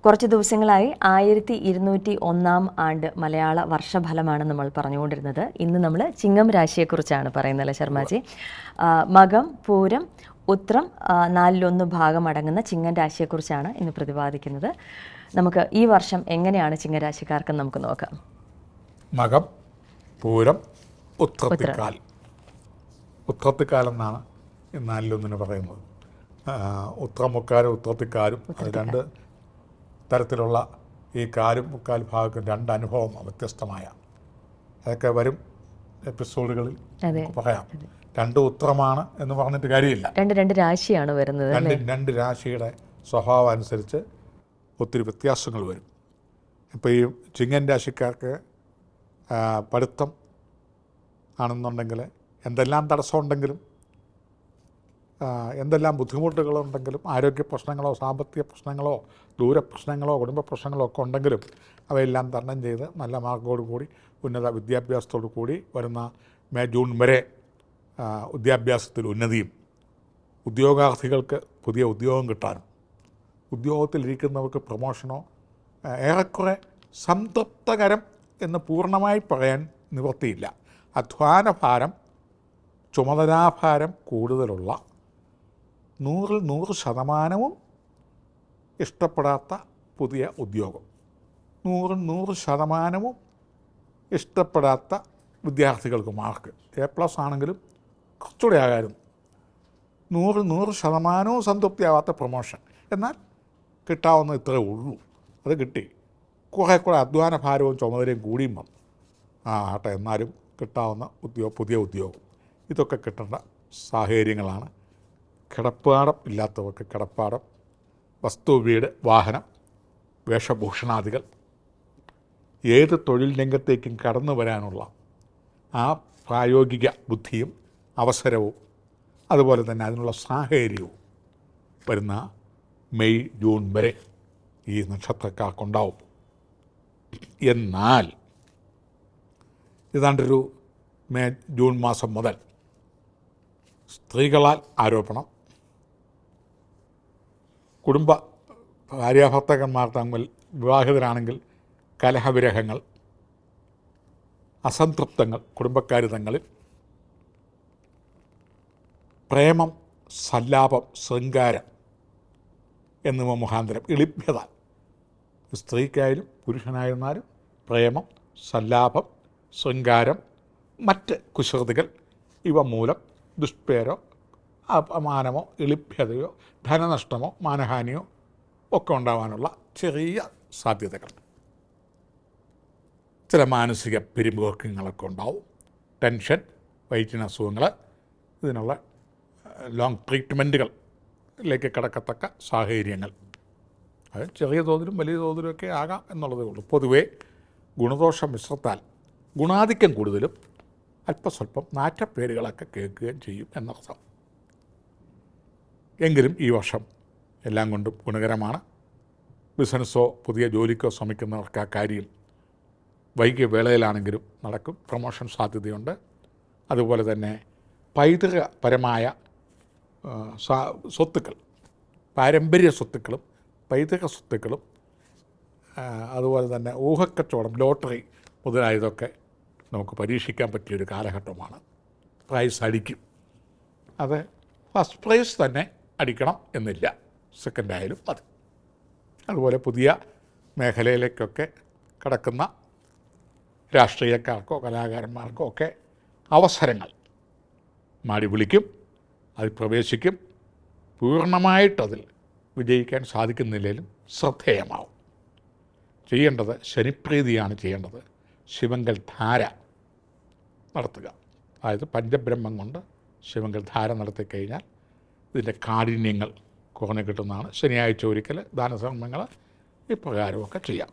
കുറച്ച് ദിവസങ്ങളായി 1201 ആണ്ട് മലയാള വർഷഫലമാണ് നമ്മൾ പറഞ്ഞുകൊണ്ടിരുന്നത്. ഇന്ന് നമ്മൾ ചിങ്ങം രാശിയെക്കുറിച്ചാണ് പറയുന്നത് അല്ലേ ശർമാജി? മകം, പൂരം, ഉത്രം, 1/4 ഭാഗം അടങ്ങുന്ന ചിങ്ങം രാശിയെക്കുറിച്ചാണ് ഇന്ന് പ്രതിപാദിക്കുന്നത്. നമുക്ക് ഈ വർഷം എങ്ങനെയാണ് ചിങ്ങരാശിക്കാർക്ക് നമുക്ക് നോക്കാം. മകം, പൂരം, ഉത്രത്തിക്കാൽ. ഉത്രത്തിക്കാൽ എന്നാണ് 4/1 പറയുന്നത്. ഉത്രമുക്കാലും ഉത്രത്തിക്കാലും അത് രണ്ട് തരത്തിലുള്ള ഈ കാലും മുക്കാൽ ഭാഗത്തും രണ്ട് അനുഭവം വ്യത്യസ്തമായ അതൊക്കെ വരും എപ്പിസോഡുകളിൽ പറയാം. രണ്ട് ഉത്രമാണ് എന്ന് പറഞ്ഞിട്ട് കാര്യമില്ല. രണ്ട് രാശിയാണ് വരുന്നത്. രണ്ട് രാശിയുടെ സ്വഭാവം അനുസരിച്ച് ഒത്തിരി വ്യത്യാസങ്ങൾ വരും. ഇപ്പോൾ ഈ ചിങ്ങൻ രാശിക്കാർക്ക് പഠിത്തം ആണെന്നുണ്ടെങ്കിൽ എന്തെല്ലാം തടസ്സമുണ്ടെങ്കിലും എന്തെല്ലാം ബുദ്ധിമുട്ടുകളുണ്ടെങ്കിലും ആരോഗ്യ പ്രശ്നങ്ങളോ സാമ്പത്തിക പ്രശ്നങ്ങളോ ദൂരപ്രശ്നങ്ങളോ കുടുംബ പ്രശ്നങ്ങളോ ഒക്കെ ഉണ്ടെങ്കിലും അവയെല്ലാം തരണം ചെയ്ത് നല്ല മാർക്കോടുകൂടി ഉന്നത വിദ്യാഭ്യാസത്തോടു കൂടി വരുന്ന ജൂൺ വരെ വിദ്യാഭ്യാസത്തിൽ ഉന്നതിയും ഉദ്യോഗാർത്ഥികൾക്ക് പുതിയ ഉദ്യോഗം കിട്ടാനും ഉദ്യോഗത്തിലിരിക്കുന്നവർക്ക് പ്രമോഷനോ ഏറെക്കുറെ സംതൃപ്തകരം എന്ന് പൂർണ്ണമായി പറയാൻ നിവൃത്തിയില്ല. അധ്വാനഭാരം ചുമതലാഭാരം കൂടുതലുള്ള 100% ഇഷ്ടപ്പെടാത്ത പുതിയ ഉദ്യോഗം, 100% ഇഷ്ടപ്പെടാത്ത വിദ്യാർത്ഥികൾക്ക് മാർക്ക് A+ ആണെങ്കിലും കുറച്ചുകൂടെ ആകായിരുന്നു. 100% സംതൃപ്തിയാവാത്ത പ്രൊമോഷൻ. എന്നാൽ കിട്ടാവുന്ന ഇത്രയേ ഉള്ളൂ. അത് കിട്ടി. കുറേ കൂടെ അധ്വാന ഭാരവും ചുമതലയും കൂടിയും വന്നു. ആട്ടെ, എന്നാലും കിട്ടാവുന്ന പുതിയ ഉദ്യോഗം ഇതൊക്കെ കിട്ടേണ്ട സാഹചര്യങ്ങളാണ്. കിടപ്പാടം ഇല്ലാത്തവർക്ക് കിടപ്പാടം, വസ്തു, വീട്, വാഹനം, വേഷഭൂഷണാദികൾ, ഏത് തൊഴിൽ രംഗത്തേക്കും കടന്നു വരാനുള്ള ആ പ്രായോഗിക ബുദ്ധിയും അവസരവും അതുപോലെ തന്നെ അതിനുള്ള സാഹചര്യവും വരുന്ന മെയ് ജൂൺ വരെ ഈ നക്ഷത്രക്കാർക്കുണ്ടാവും. എന്നാൽ ഏതാണ്ടൊരു ജൂൺ മാസം മുതൽ സ്ത്രീകളാൽ ആരോപണം, കുടുംബ ഭാര്യാഭർത്താക്കന്മാർ തമ്മിൽ വിവാഹിതരാണെങ്കിൽ കലഹവിരഹങ്ങൾ, അസംതൃപ്തങ്ങൾ കുടുംബക്കാർ തങ്ങളിൽ, പ്രേമം, സല്ലാപം, ശൃംഗാരം എന്നിവ മുഖാന്തരം എളിഭ്യത. സ്ത്രീക്കായാലും പുരുഷനായിരുന്നാലും പ്രേമം, സല്ലാപം, ശൃംഗാരം, മറ്റ് കുസൃതികൾ ഇവ മൂലം ദുഷ്പേരോ അപമാനമോ എളിഭ്യതയോ ധനനഷ്ടമോ മാനഹാനിയോ ഒക്കെ ഉണ്ടാകാനുള്ള ചെറിയ സാധ്യതകൾ. ചില മാനസിക പിരിമുറുക്കങ്ങളൊക്കെ ഉണ്ടാവും. ടെൻഷൻ, വയറ്റിന് അസുഖങ്ങൾ, ഇതിനുള്ള ലോങ് ട്രീറ്റ്മെൻറ്റുകളിലേക്ക് കിടക്കത്തക്ക സാഹചര്യങ്ങൾ. അത് ചെറിയ തോതിലും വലിയ തോതിലുമൊക്കെ ആകാം എന്നുള്ളതേ ഉള്ളൂ. പൊതുവേ ഗുണദോഷ മിശ്രത്താൽ ഗുണാധിക്യം കൂടുതലും അല്പസ്വല്പം നാറ്റപ്പേരുകളൊക്കെ കേൾക്കുകയും ചെയ്യും എന്നർത്ഥം. എങ്കിലും ഈ വർഷം എല്ലാം കൊണ്ടും ഗുണകരമാണ്. ബിസിനസ്സോ പുതിയ ജോലിക്കോ ശ്രമിക്കുന്നവർക്ക് ആ കാര്യം വൈകിയ വേളയിലാണെങ്കിലും നടക്കും. പ്രമോഷൻ സാധ്യതയുണ്ട്. അതുപോലെ തന്നെ പൈതൃകപരമായ സ്വത്തുക്കൾ, പാരമ്പര്യ സ്വത്തുക്കളും പൈതൃക സ്വത്തുക്കളും അതുപോലെ തന്നെ ഊഹക്കച്ചവടം, ലോട്ടറി മുതലായതൊക്കെ നമുക്ക് പരീക്ഷിക്കാൻ പറ്റിയൊരു കാലഘട്ടമാണ്. പ്രൈസ് അടിക്കും. അത് ഫസ്റ്റ് പ്രൈസ് തന്നെ അടിക്കണം എന്നില്ല, സെക്കൻഡായാലും മതി. അതുപോലെ പുതിയ മേഖലയിലേക്കൊക്കെ കടക്കുന്ന രാഷ്ട്രീയക്കാർക്കോ കലാകാരന്മാർക്കോ ഒക്കെ അവസരങ്ങൾ മാടി വിളിക്കും, അതിൽ പ്രവേശിക്കും. പൂർണ്ണമായിട്ടതിൽ വിജയിക്കാൻ സാധിക്കുന്നില്ലെങ്കിലും ശ്രദ്ധേയമാവും. ചെയ്യേണ്ടത് ശനിപ്രീതിയാണ് ചെയ്യേണ്ടത്. ശിവങ്കൽ ധാര നടത്തുക. അതായത് പഞ്ചബ്രഹ്മം കൊണ്ട് ശിവങ്കൽ ധാര നടത്തിക്കഴിഞ്ഞാൽ ഇതിൻ്റെ കാഠിന്യങ്ങൾ കുറഞ്ഞു കിട്ടുന്നതാണ്. ശനിയാഴ്ച ഒരിക്കൽ ദാനധർമ്മങ്ങൾ ഇപ്രകാരമൊക്കെ ചെയ്യാം.